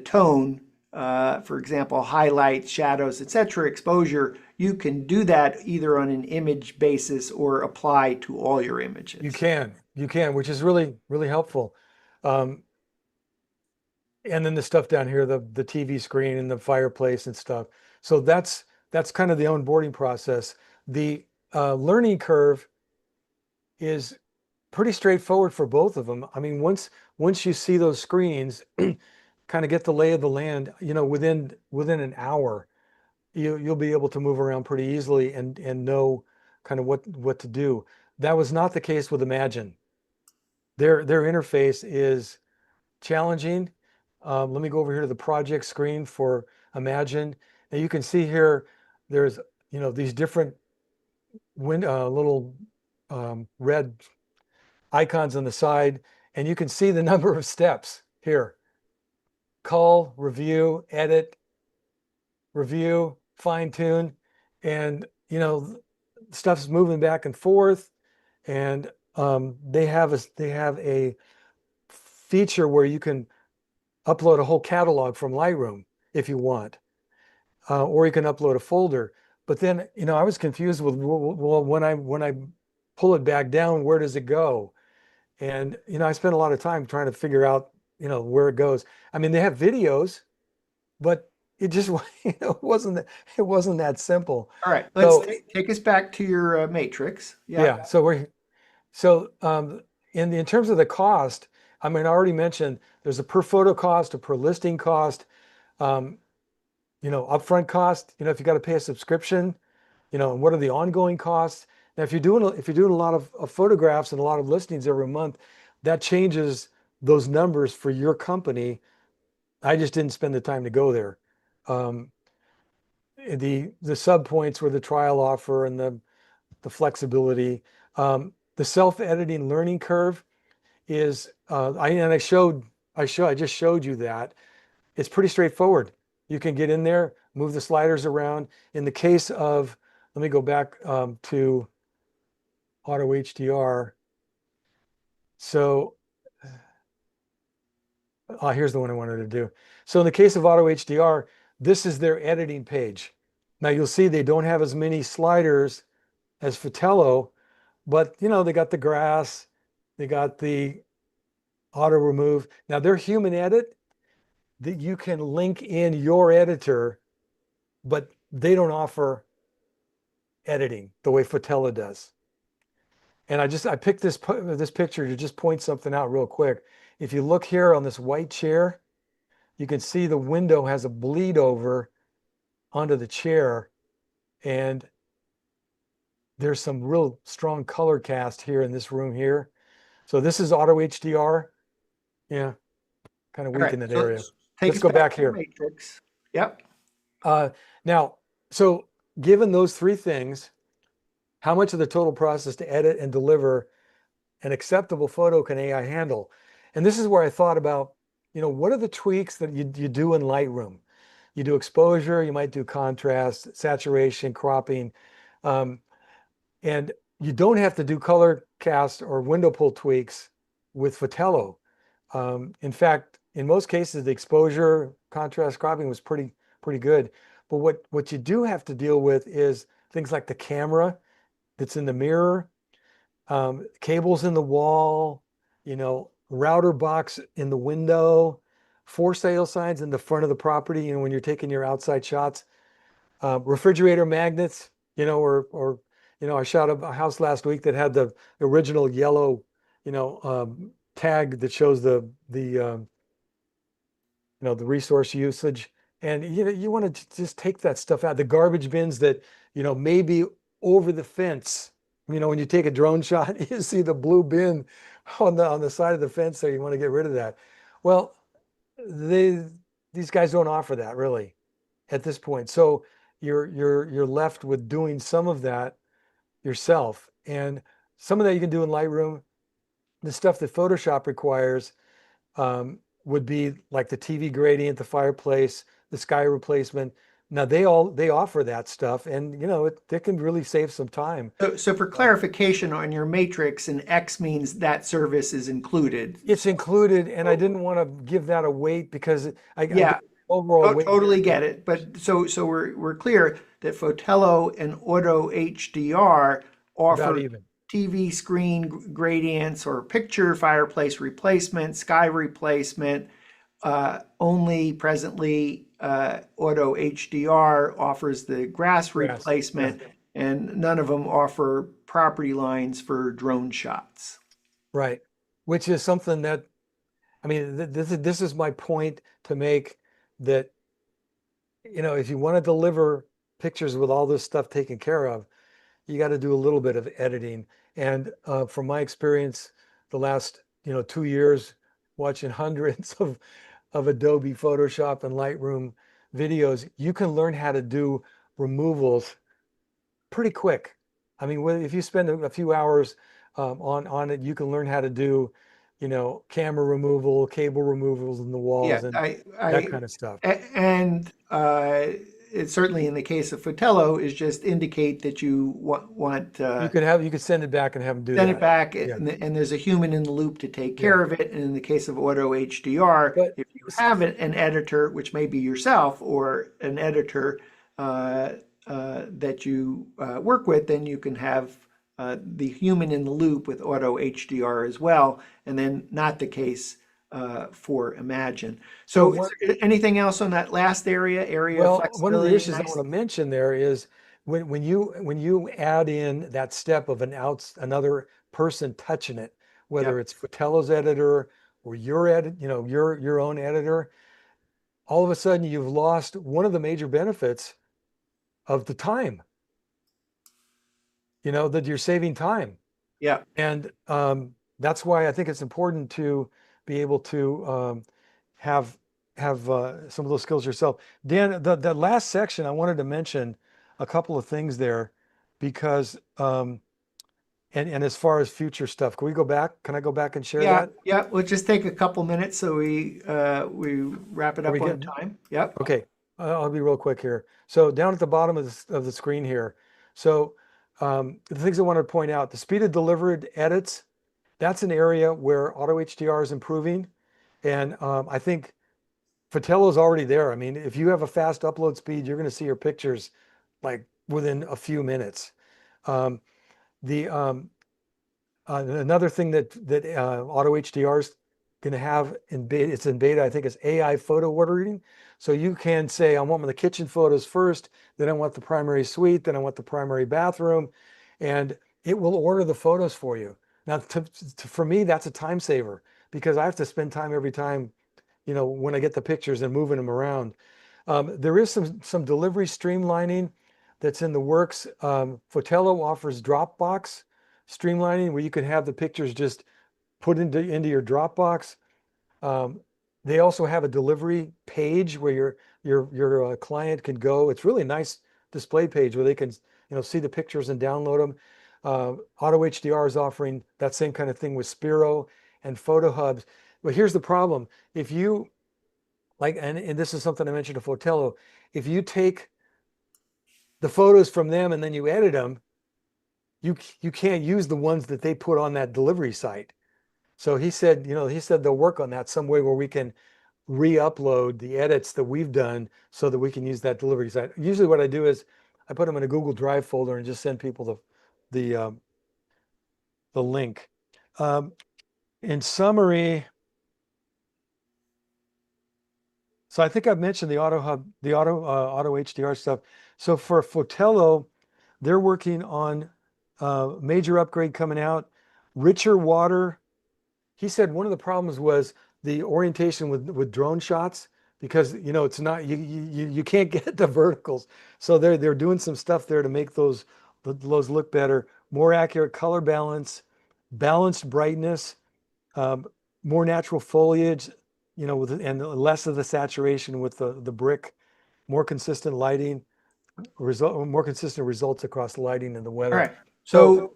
tone, for example, highlights, shadows, etc., exposure, you can do that either on an image basis or apply to all your You images. can, you can, which is really, really helpful. Um, and then the stuff down here, the TV screen and the fireplace and stuff. So that's kind of the onboarding process. The learning curve is pretty straightforward for both of them. I mean, once you see those screens, kind of get the lay of the land, within an hour, you'll be able to move around pretty easily and know kind of what to do. That was not the case with Imagen. Their interface is challenging. Let me go over here to the project screen for Imagen. And you can see here, there's, these different little red icons on the side, and you can see the number of steps here: cull, review, edit, review, fine tune, and stuff's moving back and forth. And they have a feature where you can upload a whole catalog from Lightroom if you want, or you can upload a folder. But then, I was confused with, well, when I pull it back down, where does it go? And I spent a lot of time trying to figure out, where it goes. I mean, they have videos, but it just it wasn't that simple. All right, let's So take us back to your matrix. Yeah. yeah, in terms of the cost, I mean, I already mentioned there's a per photo cost, a per listing cost, um, upfront cost. If you got to pay a subscription, and what are the ongoing costs? Now, if you're doing a lot of photographs and a lot of listings every month, that changes those numbers for your company. I just didn't spend the time to go there. Um, the sub points were the trial offer and the flexibility. The self-editing learning curve is I just showed you that. It's pretty straightforward. You can get in there, move the sliders around. In the case of, let me go back to Auto HDR. So here's the one I wanted to do. So in the case of Auto HDR, this is their editing page. Now you'll see they don't have as many sliders as Fotello, but they got the grass, they got the auto remove. Now their human edit, that you can link in your editor, but they don't offer editing the way Fotello does. And I picked this picture to just point something out real quick. If you look here on this white chair, you can see the window has a bleed over onto the chair, and there's some real strong color cast here in this room here. So this is Auto HDR. Yeah, kind of All weak right, in that so area. take Let's us go back back to your here. matrix. Yep. Now, so given those three things, how much of the total process to edit and deliver an acceptable photo can AI handle? And this is where I thought about, what are the tweaks that you do in Lightroom? You do exposure, you might do contrast, saturation, cropping, um, and you don't have to do color cast or window pull tweaks with Fotello. In fact, in most cases, the exposure, contrast, cropping was pretty good. But what you do have to deal with is things like the camera that's in the mirror, cables in the wall, router box in the window, for sale signs in the front of the property, when you're taking your outside shots, refrigerator magnets, or I shot a house last week that had the original yellow, tag that shows the resource usage. And you want to just take that stuff out. The garbage bins that, maybe over the fence, when you take a drone shot, you see the blue bin on the side of the fence there. You want to get rid of that. Well, these guys don't offer that really at this point. So you're left with doing some of that yourself. And some of that you can do in Lightroom. The stuff that Photoshop requires would be like the TV gradient, the fireplace, the sky replacement. Now they offer that stuff, and it can really save some time. So for clarification on your matrix, an X means that service is included. It's included, and I didn't want to give that a weight because I Yeah, get overall weight totally here. get it. But so we're clear that Fotello and Auto HDR About offer even. TV screen gradients or picture fireplace replacement, sky replacement. Only presently, Auto HDR offers the grass Grass. Yeah. replacement, and none of them offer property lines for drone shots. Right. Which is something that, I mean, this is my point to make, that if you want to deliver pictures with all this stuff taken care of, you got to do a little bit of editing. And from my experience, the last 2 years watching hundreds of Adobe Photoshop and Lightroom videos, you can learn how to do removals pretty quick. I mean, if you spend a few hours on it, you can learn how to do, camera removal, cable removals in the Yeah, walls, and that kind of stuff. and it certainly in the case of Fotello is just indicate that you want You could send it back and have them do send it that. back, Yeah, and there's a human in the loop to take yeah. care of it. And in the case of Auto HDR, But if you have an editor, which may be yourself or an editor uh, that you work with, then you can have the human in the loop with Auto HDR as well, and then not the case for Imagen. so So, is one, there anything else on that last area of well, one of the flexibility? issues I Nice. want to mention there is when you add in that step of another person touching it, whether Yep. it's Fotello's editor or your edit, your own editor, all of a sudden you've lost one of the major benefits of the time, that you're saving time. Yep. And that's why I think it's important to be able to have some of those skills yourself. Dan, the last section, I wanted to mention a couple of things there because and as far as future stuff, can we go back? Can I go back and share Yeah, that? yeah. We'll just take a couple minutes so we wrap it Are we up on getting? time. Yep. Okay, I'll be real quick here. So down at the bottom of the screen here. So the things I want to point out, the speed of delivered edits, that's an area where Auto HDR is improving. And I think Fotello's already there. I mean, if you have a fast upload speed, you're going to see your pictures like within a few minutes. Um, the Another thing that Auto HDR is going to have in beta, it's in beta, I think, is AI photo ordering. So you can say, I want the kitchen photos first, then I want the primary suite, then I want the primary bathroom, and it will order the photos for you. Now, for me, that's a time saver because I have to spend time every time, when I get the pictures and moving them around. There is some delivery streamlining that's in the works. Fotello offers Dropbox streamlining where you can have the pictures just put into your Dropbox. Um, they also have a delivery page where your client can go. It's really nice display page where they can see the pictures and download them. Auto HDR is offering that same kind of thing with Spiro and Photo Hubs. But here's the problem: if you and this is something I mentioned to Fotello, if you take the photos from them and then you edit them, you can't use the ones that they put on that delivery site. So he said they'll work on that some way where we can re-upload the edits that we've done so that we can use that delivery site. Usually what I do is I put them in a Google Drive folder and just send people the link. Um, in summary, so I think I've mentioned the Auto HDR stuff. So for Fotello, they're working on major upgrade coming out, richer water. He said one of the problems was the orientation with drone shots because it's not you can't get the verticals. So they're doing some stuff there to make those look better, more accurate color balance, balanced brightness, um, more natural foliage, and less of the saturation with the brick, more consistent lighting, more consistent results across lighting and the All weather. right. So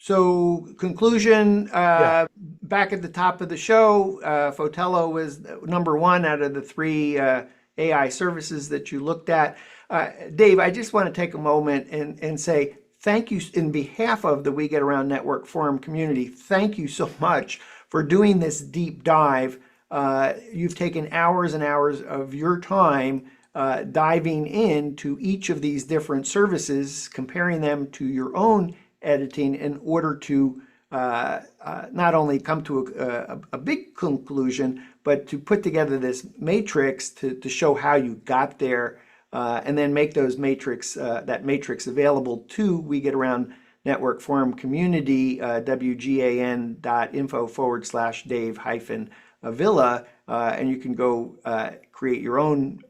So conclusion, yeah, back at the top of the show, Fotello was number one out of the three AI services that you looked at. Dave, I just want to take a moment and say thank you in behalf of the We Get Around Network Forum community. Thank you so much for doing this deep dive. You've taken hours and hours of your time diving into each of these different services, comparing them to your own editing in order to not only come to a big conclusion, but to put together this matrix to show how you got there, and then make those that matrix available to We Get Around Network Forum community, wgan.info/Dave hyphen Avilla, and you can go create your own,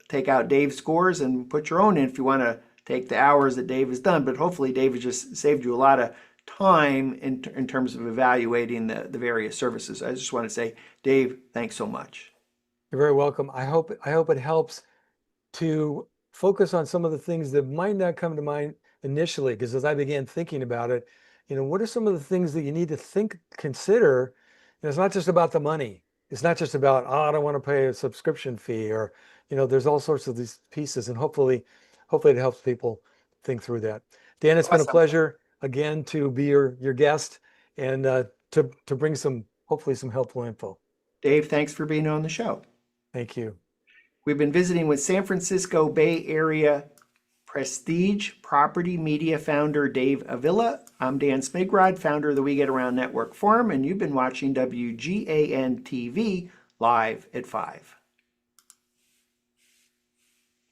take out Dave's scores and put your own in if you want to take the hours that Dave has done. But hopefully Dave has just saved you a lot of time in terms of evaluating the various services. I just want to say, Dave, thanks so much. you're very welcome. I hope it helps to focus on some of the things that might not come to mind initially, because as I began thinking about it, what are some of the things that you need to consider? It's not just about the money. It's not just about, oh, I don't want to pay a subscription fee or, there's all sorts of these pieces, and hopefully it helps people think through that. Dan, it's been a Awesome. pleasure again to be your guest and to bring hopefully some helpful info. Dave, thanks for being on the show. Thank you. We've been visiting with San Francisco Bay Area Prestige Property Media founder Dave Avilla. I'm Dan Smigrod, founder of the We Get Around Network Forum, and you've been watching WGAN-TV live at 5.